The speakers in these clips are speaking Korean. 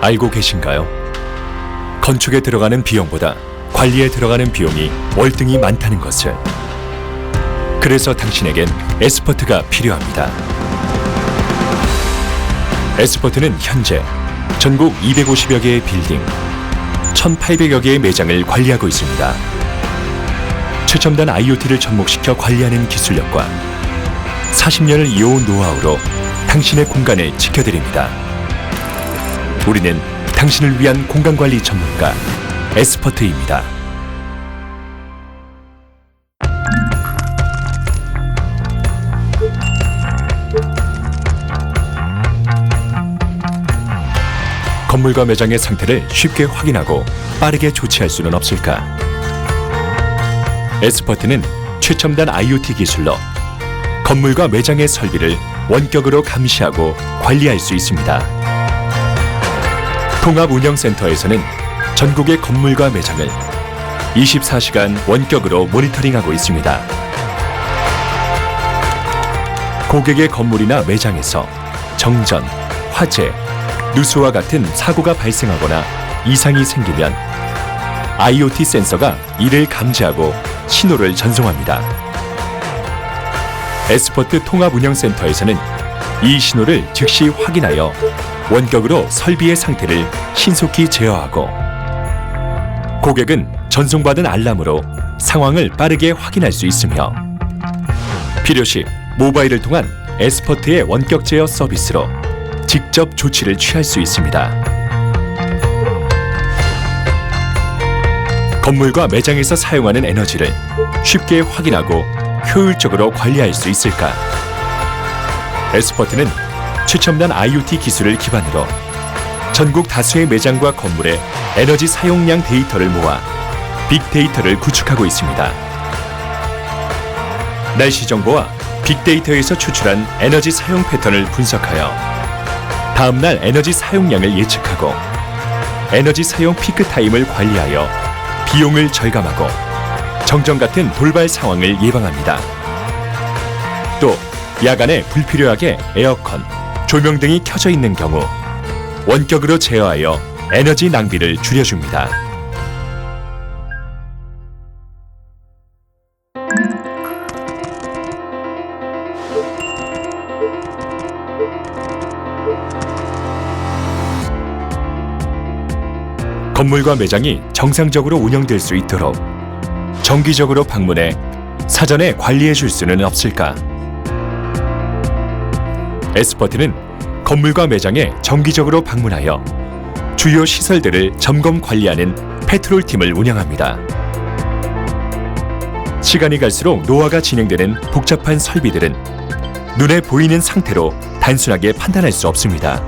알고 계신가요? 건축에 들어가는 비용보다 관리에 들어가는 비용이 월등히 많다는 것을. 그래서 당신에겐 에스퍼트가 필요합니다. 에스퍼트는 현재 전국 250여 개의 빌딩, 1,800여 개의 매장을 관리하고 있습니다. 최첨단 IoT를 접목시켜 관리하는 기술력과 40년을 이어온 노하우로 당신의 공간을 지켜드립니다. 우리는 당신을 위한 공간관리 전문가 에스퍼트입니다. 건물과 매장의 상태를 쉽게 확인하고 빠르게 조치할 수는 없을까? 에스퍼트는 최첨단 IoT 기술로 건물과 매장의 설비를 원격으로 감시하고 관리할 수 있습니다. 통합운영센터에서는 전국의 건물과 매장을 24시간 원격으로 모니터링하고 있습니다. 고객의 건물이나 매장에서 정전, 화재, 누수와 같은 사고가 발생하거나 이상이 생기면 IoT 센서가 이를 감지하고 신호를 전송합니다. 에스퍼트 통합운영센터에서는 이 신호를 즉시 확인하여 원격으로 설비의 상태를 신속히 제어하고, 고객은 전송받은 알람으로 상황을 빠르게 확인할 수 있으며, 필요시 모바일을 통한 에스퍼트의 원격 제어 서비스로 직접 조치를 취할 수 있습니다. 건물과 매장에서 사용하는 에너지를 쉽게 확인하고 효율적으로 관리할 수 있을까? 에스퍼트는 최첨단 IoT 기술을 기반으로 전국 다수의 매장과 건물의 에너지 사용량 데이터를 모아 빅데이터를 구축하고 있습니다. 날씨 정보와 빅데이터에서 추출한 에너지 사용 패턴을 분석하여 다음날 에너지 사용량을 예측하고 에너지 사용 피크 타임을 관리하여 비용을 절감하고 정전 같은 돌발 상황을 예방합니다. 또 야간에 불필요하게 에어컨, 조명 등이 켜져 있는 경우 원격으로 제어하여 에너지 낭비를 줄여줍니다. 건물과 매장이 정상적으로 운영될 수 있도록 정기적으로 방문해 사전에 관리해 줄 수는 없을까? 에스퍼트는 건물과 매장에 정기적으로 방문하여 주요 시설들을 점검 관리하는 패트롤팀을 운영합니다. 시간이 갈수록 노화가 진행되는 복잡한 설비들은 눈에 보이는 상태로 단순하게 판단할 수 없습니다.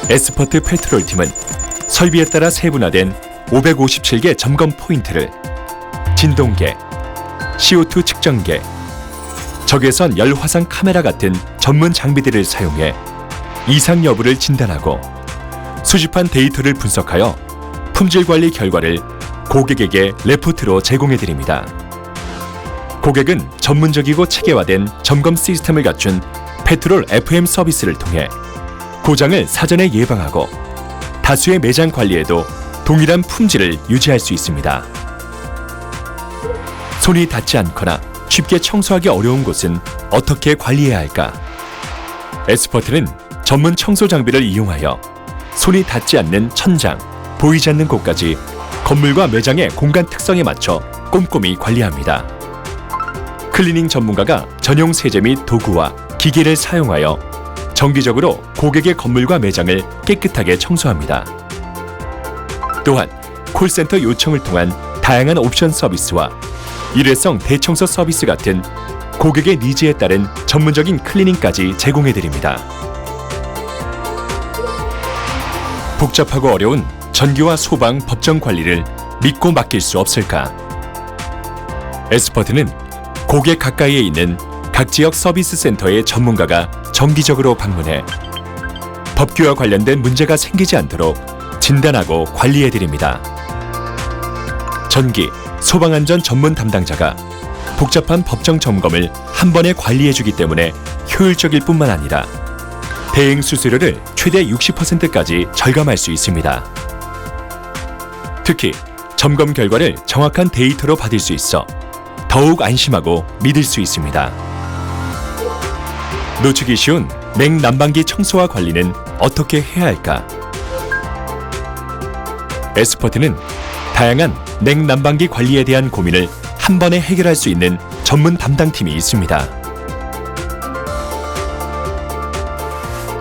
에스퍼트 패트롤팀은 설비에 따라 세분화된 557개 점검 포인트를 진동계, CO2 측정계, 적외선 열 화상 카메라 같은 전문 장비들을 사용해 이상 여부를 진단하고 수집한 데이터를 분석하여 품질 관리 결과를 고객에게 레포트로 제공해 드립니다. 고객은 전문적이고 체계화된 점검 시스템을 갖춘 페트롤 FM 서비스를 통해 고장을 사전에 예방하고 다수의 매장 관리에도 동일한 품질을 유지할 수 있습니다. 손이 닿지 않거나 쉽게 청소하기 어려운 곳은 어떻게 관리해야 할까? 에스퍼트는 전문 청소 장비를 이용하여 손이 닿지 않는 천장, 보이지 않는 곳까지 건물과 매장의 공간 특성에 맞춰 꼼꼼히 관리합니다. 클리닝 전문가가 전용 세제 및 도구와 기계를 사용하여 정기적으로 고객의 건물과 매장을 깨끗하게 청소합니다. 또한 콜센터 요청을 통한 다양한 옵션 서비스와 일회성 대청소 서비스 같은 고객의 니즈에 따른 전문적인 클리닝까지 제공해드립니다. 복잡하고 어려운 전기와 소방, 법정 관리를 믿고 맡길 수 없을까? 에스퍼트는 고객 가까이에 있는 각 지역 서비스 센터의 전문가가 정기적으로 방문해 법규와 관련된 문제가 생기지 않도록 진단하고 관리해드립니다. 전기, 소방안전 전문 담당자가 복잡한 법정 점검을 한 번에 관리해주기 때문에 효율적일 뿐만 아니라 대행 수수료를 최대 60%까지 절감할 수 있습니다. 특히 점검 결과를 정확한 데이터로 받을 수 있어 더욱 안심하고 믿을 수 있습니다. 놓치기 쉬운 냉난방기 청소와 관리는 어떻게 해야 할까? 에스퍼트는 다양한 냉난방기 관리에 대한 고민을 한 번에 해결할 수 있는 전문 담당팀이 있습니다.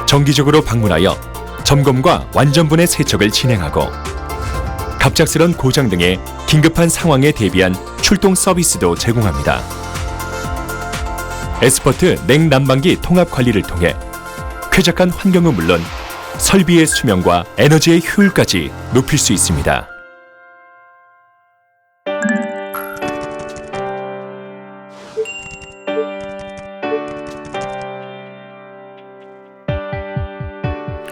정기적으로 방문하여 점검과 완전분해 세척을 진행하고 갑작스런 고장 등의 긴급한 상황에 대비한 출동 서비스도 제공합니다. 에스퍼트 냉난방기 통합 관리를 통해 쾌적한 환경은 물론 설비의 수명과 에너지의 효율까지 높일 수 있습니다.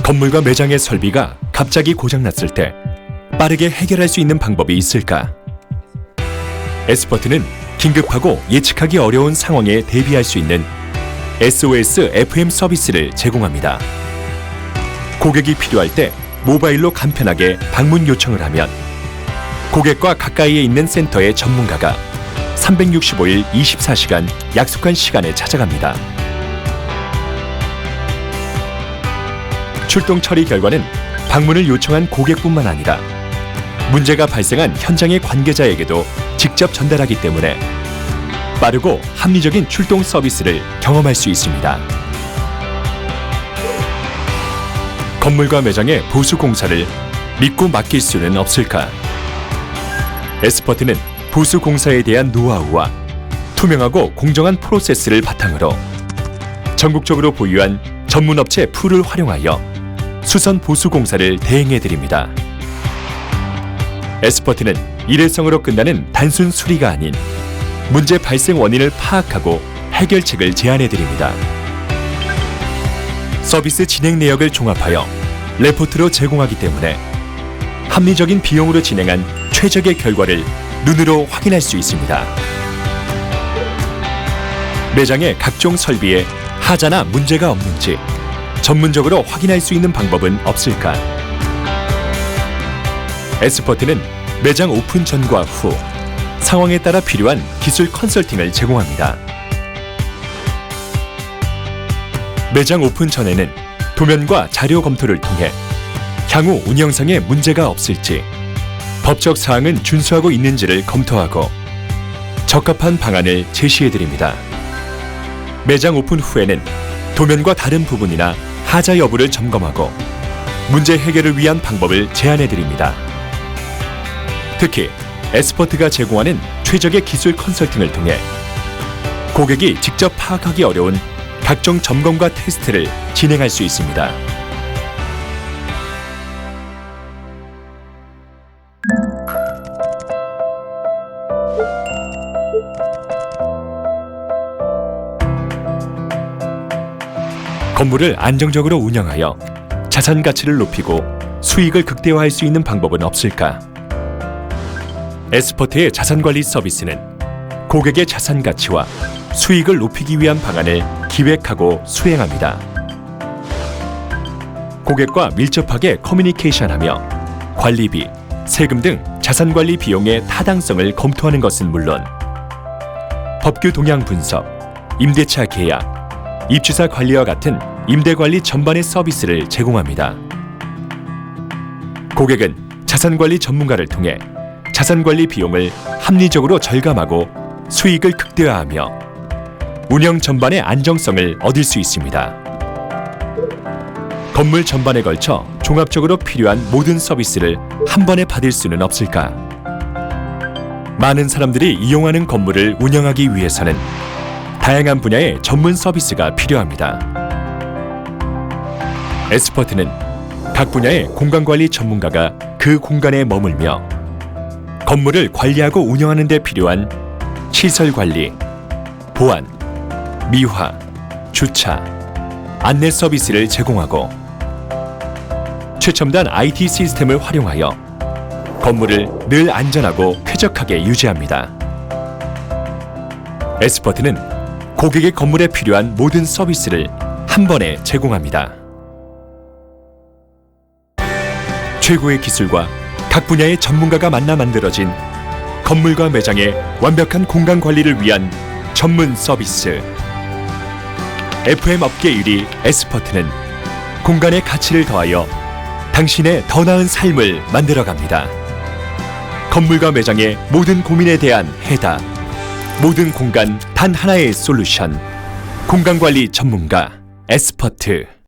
건물과 매장의 설비가 갑자기 고장났을 때 빠르게 해결할 수 있는 방법이 있을까? 에스퍼트는 긴급하고 예측하기 어려운 상황에 대비할 수 있는 SOS FM 서비스를 제공합니다. 고객이 필요할 때 모바일로 간편하게 방문 요청을 하면 고객과 가까이에 있는 센터의 전문가가 365일 24시간 약속한 시간에 찾아갑니다. 출동 처리 결과는 방문을 요청한 고객뿐만 아니라 문제가 발생한 현장의 관계자에게도 직접 전달하기 때문에 빠르고 합리적인 출동 서비스를 경험할 수 있습니다. 건물과 매장의 보수 공사를 믿고 맡길 수는 없을까? 에스퍼트는 보수 공사에 대한 노하우와 투명하고 공정한 프로세스를 바탕으로 전국적으로 보유한 전문업체 풀을 활용하여 수선 보수 공사를 대행해 드립니다. 에스퍼트는 일회성으로 끝나는 단순 수리가 아닌 문제 발생 원인을 파악하고 해결책을 제안해 드립니다. 서비스 진행 내역을 종합하여 레포트로 제공하기 때문에 합리적인 비용으로 진행한 최적의 결과를 눈으로 확인할 수 있습니다. 매장의 각종 설비에 하자나 문제가 없는지 전문적으로 확인할 수 있는 방법은 없을까? 에스퍼트는 매장 오픈 전과 후 상황에 따라 필요한 기술 컨설팅을 제공합니다. 매장 오픈 전에는 도면과 자료 검토를 통해 향후 운영상에 문제가 없을지, 법적 사항은 준수하고 있는지를 검토하고 적합한 방안을 제시해 드립니다. 매장 오픈 후에는 도면과 다른 부분이나 하자 여부를 점검하고 문제 해결을 위한 방법을 제안해 드립니다. 특히 에스퍼트가 제공하는 최적의 기술 컨설팅을 통해 고객이 직접 파악하기 어려운 각종 점검과 테스트를 진행할 수 있습니다. 건물을 안정적으로 운영하여 자산 가치를 높이고 수익을 극대화할 수 있는 방법은 없을까? 에스퍼트의 자산관리 서비스는 고객의 자산 가치와 수익을 높이기 위한 방안을 기획하고 수행합니다. 고객과 밀접하게 커뮤니케이션하며 관리비, 세금 등 자산관리 비용의 타당성을 검토하는 것은 물론 법규 동향 분석, 임대차 계약, 입주사 관리와 같은 임대관리 전반의 서비스를 제공합니다. 고객은 자산관리 전문가를 통해 자산관리 비용을 합리적으로 절감하고 수익을 극대화하며 운영 전반의 안정성을 얻을 수 있습니다. 건물 전반에 걸쳐 종합적으로 필요한 모든 서비스를 한 번에 받을 수는 없을까? 많은 사람들이 이용하는 건물을 운영하기 위해서는 다양한 분야의 전문 서비스가 필요합니다. 에스퍼트는 각 분야의 공간관리 전문가가 그 공간에 머물며 건물을 관리하고 운영하는 데 필요한 시설관리, 보안, 미화, 주차, 안내 서비스를 제공하고 최첨단 IT 시스템을 활용하여 건물을 늘 안전하고 쾌적하게 유지합니다. 에스퍼트는 고객의 건물에 필요한 모든 서비스를 한 번에 제공합니다. 최고의 기술과 각 분야의 전문가가 만나 만들어진 건물과 매장의 완벽한 공간 관리를 위한 전문 서비스. FM 업계 1위 에스퍼트는 공간의 가치를 더하여 당신의 더 나은 삶을 만들어갑니다. 건물과 매장의 모든 고민에 대한 해답. 모든 공간 단 하나의 솔루션. 공간관리 전문가 에스퍼트.